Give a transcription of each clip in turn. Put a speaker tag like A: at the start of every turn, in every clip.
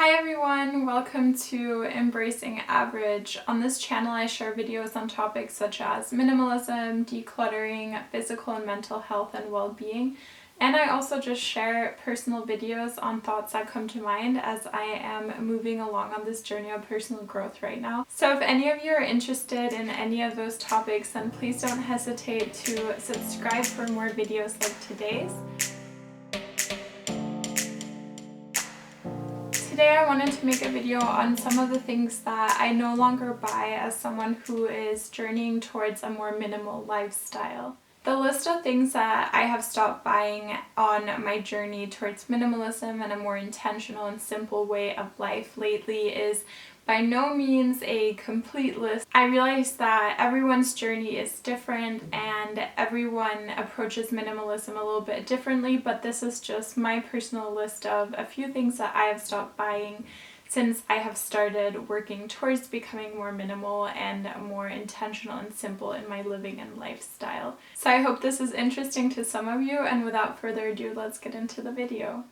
A: Hi everyone, welcome to Embracing Average. On this channel I share videos on topics such as minimalism, decluttering, physical and mental health and well-being, and I also just share personal videos on thoughts that come to mind as I am moving along on this journey of personal growth right now. So if any of you are interested in any of those topics, then please don't hesitate to subscribe for more videos like today's. Today I wanted to make a video on some of the things that I no longer buy as someone who is journeying towards a more minimal lifestyle. The list of things that I have stopped buying on my journey towards minimalism and a more intentional and simple way of life lately is by no means a complete list. I realize that everyone's journey is different and everyone approaches minimalism a little bit differently, but this is just my personal list of a few things that I have stopped buying since I have started working towards becoming more minimal and more intentional and simple in my living and lifestyle. So I hope this is interesting to some of you, and without further ado, let's get into the video.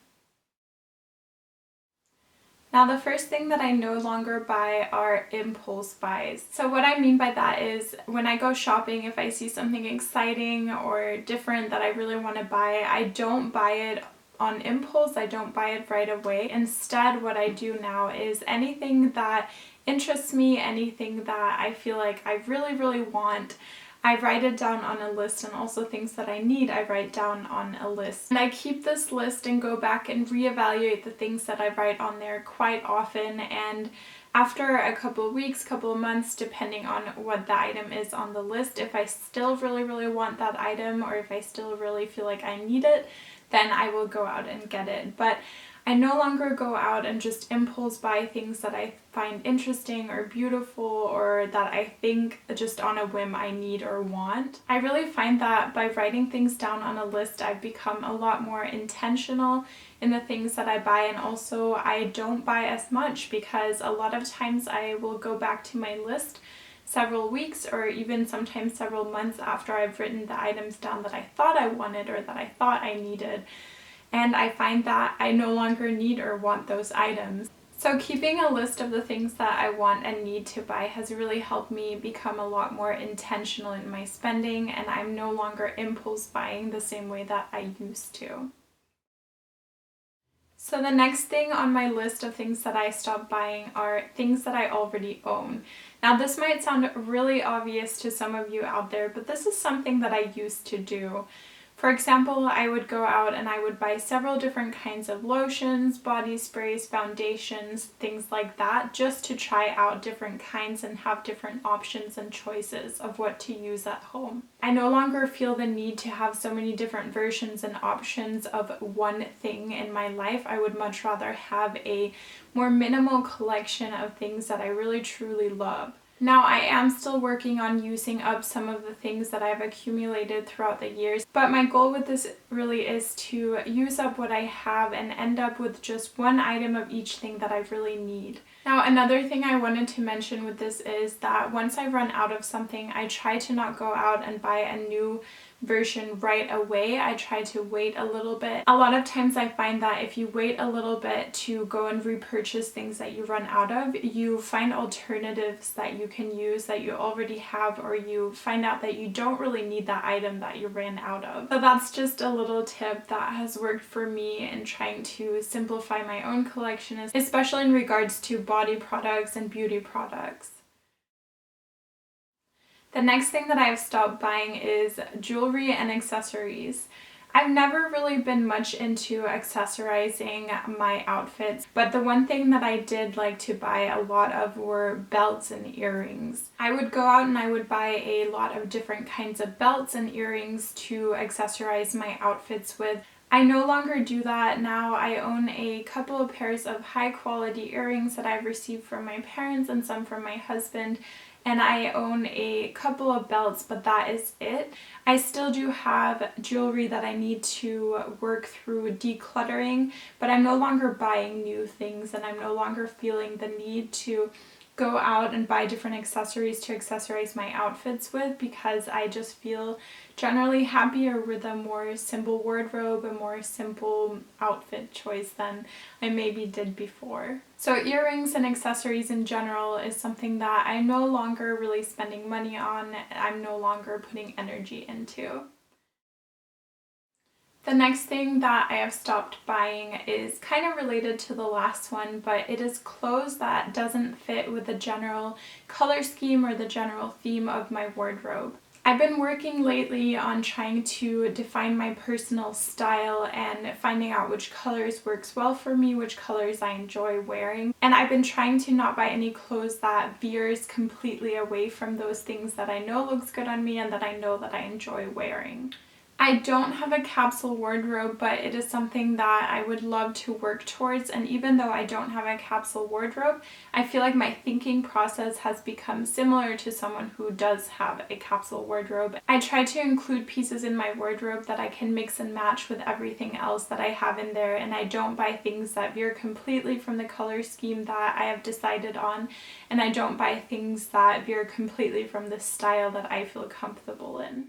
A: Now the first thing that I no longer buy are impulse buys. So what I mean by that is when I go shopping, if I see something exciting or different that I really want to buy, I don't buy it on impulse, I don't buy it right away. Instead, what I do now is anything that interests me, anything that I feel like I really want, I write it down on a list, and also things that I need I write down on a list. And I keep this list and go back and reevaluate the things that I write on there quite often, and after a couple of weeks, couple of months, depending on what the item is on the list, if I still really want that item or if I still really feel like I need it, then I will go out and get it. But I no longer go out and just impulse buy things that I find interesting or beautiful or that I think just on a whim I need or want. I really find that by writing things down on a list, I've become a lot more intentional in the things that I buy, and also I don't buy as much because a lot of times I will go back to my list several weeks or even sometimes several months after I've written the items down that I thought I wanted or that I thought I needed, and I find that I no longer need or want those items. So keeping a list of the things that I want and need to buy has really helped me become a lot more intentional in my spending, and I'm no longer impulse buying the same way that I used to. So the next thing on my list of things that I stopped buying are things that I already own. Now this might sound really obvious to some of you out there, but this is something that I used to do. For example, I would go out and I would buy several different kinds of lotions, body sprays, foundations, things like that, just to try out different kinds and have different options and choices of what to use at home. I no longer feel the need to have so many different versions and options of one thing in my life. I would much rather have a more minimal collection of things that I really truly love. Now I am still working on using up some of the things that I've accumulated throughout the years, but my goal with this really is to use up what I have and end up with just one item of each thing that I really need. Now another thing I wanted to mention with this is that once I run out of something, I try to not go out and buy a new version right away. I try to wait a little bit. A lot of times I find that if you wait a little bit to go and repurchase things that you run out of, you find alternatives that you can use that you already have, or you find out that you don't really need that item that you ran out of. So that's just a little tip that has worked for me in trying to simplify my own collection, especially in regards to body products and beauty products. The next thing that I've stopped buying is jewelry and accessories. I've never really been much into accessorizing my outfits, but the one thing that I did like to buy a lot of were belts and earrings. I would go out and I would buy a lot of different kinds of belts and earrings to accessorize my outfits with. I no longer do that now. I own a couple of pairs of high quality earrings that I've received from my parents and some from my husband, and I own a couple of belts, but that is it. I still do have jewelry that I need to work through decluttering, but I'm no longer buying new things and I'm no longer feeling the need to go out and buy different accessories to accessorize my outfits with, because I just feel generally happier with a more simple wardrobe, a more simple outfit choice than I maybe did before. So earrings and accessories in general is something that I'm no longer really spending money on, I'm no longer putting energy into. The next thing that I have stopped buying is kind of related to the last one, but it is clothes that doesn't fit with the general color scheme or the general theme of my wardrobe. I've been working lately on trying to define my personal style and finding out which colors works well for me, which colors I enjoy wearing. And I've been trying to not buy any clothes that veers completely away from those things that I know looks good on me and that I know that I enjoy wearing. I don't have a capsule wardrobe, but it is something that I would love to work towards, and even though I don't have a capsule wardrobe, I feel like my thinking process has become similar to someone who does have a capsule wardrobe. I try to include pieces in my wardrobe that I can mix and match with everything else that I have in there, and I don't buy things that veer completely from the color scheme that I have decided on, and I don't buy things that veer completely from the style that I feel comfortable in.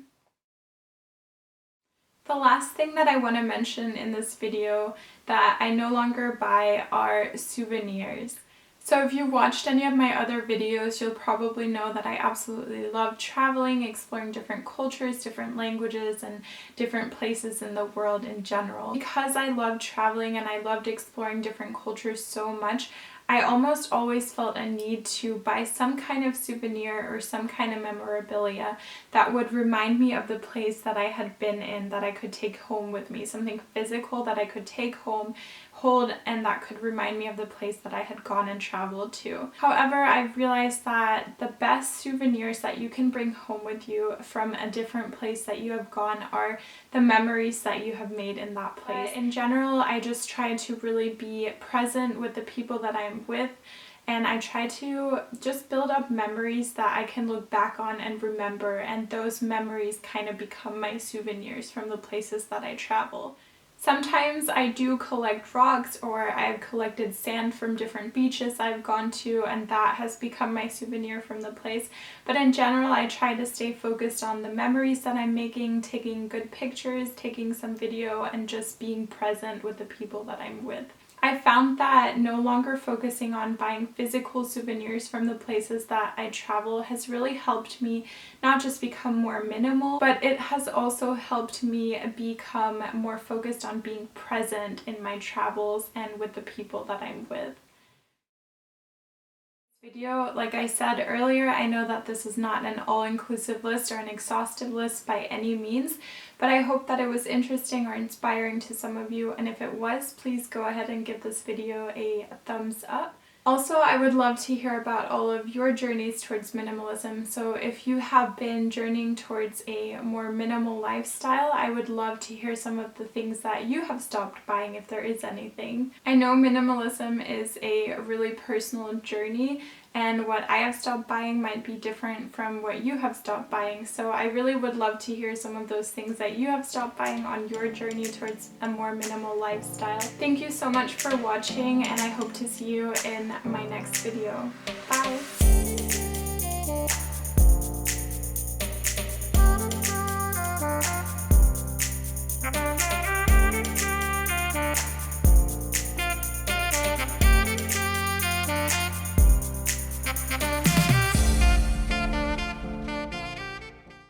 A: The last thing that I want to mention in this video that I no longer buy are souvenirs. So if you watched any of my other videos, you'll probably know that I absolutely love traveling, exploring different cultures, different languages, and different places in the world in general. Because I love traveling and I loved exploring different cultures so much, I almost always felt a need to buy some kind of souvenir or some kind of memorabilia that would remind me of the place that I had been in, that I could take home with me, something physical that I could take home, hold, and that could remind me of the place that I had gone and traveled to. However, I've realized that the best souvenirs that you can bring home with you from a different place that you have gone are the memories that you have made in that place. In general, I just try to really be present with the people that I'm with, and I try to just build up memories that I can look back on and remember, and those memories kind of become my souvenirs from the places that I travel. Sometimes I do collect rocks, or I've collected sand from different beaches I've gone to, and that has become my souvenir from the place. But in general, I try to stay focused on the memories that I'm making, taking good pictures, taking some video, and just being present with the people that I'm with. I found that no longer focusing on buying physical souvenirs from the places that I travel has really helped me not just become more minimal, but it has also helped me become more focused on being present in my travels and with the people that I'm with. Video, like I said earlier, I know that this is not an all-inclusive list or an exhaustive list by any means, but I hope that it was interesting or inspiring to some of you, and if it was, please go ahead and give this video a thumbs up. Also, I would love to hear about all of your journeys towards minimalism, so if you have been journeying towards a more minimal lifestyle, I would love to hear some of the things that you have stopped buying, if there is anything. I know minimalism is a really personal journey, and what I have stopped buying might be different from what you have stopped buying, so I really would love to hear some of those things that you have stopped buying on your journey towards a more minimal lifestyle. Thank you so much for watching, and I hope to see you in my next video. Bye!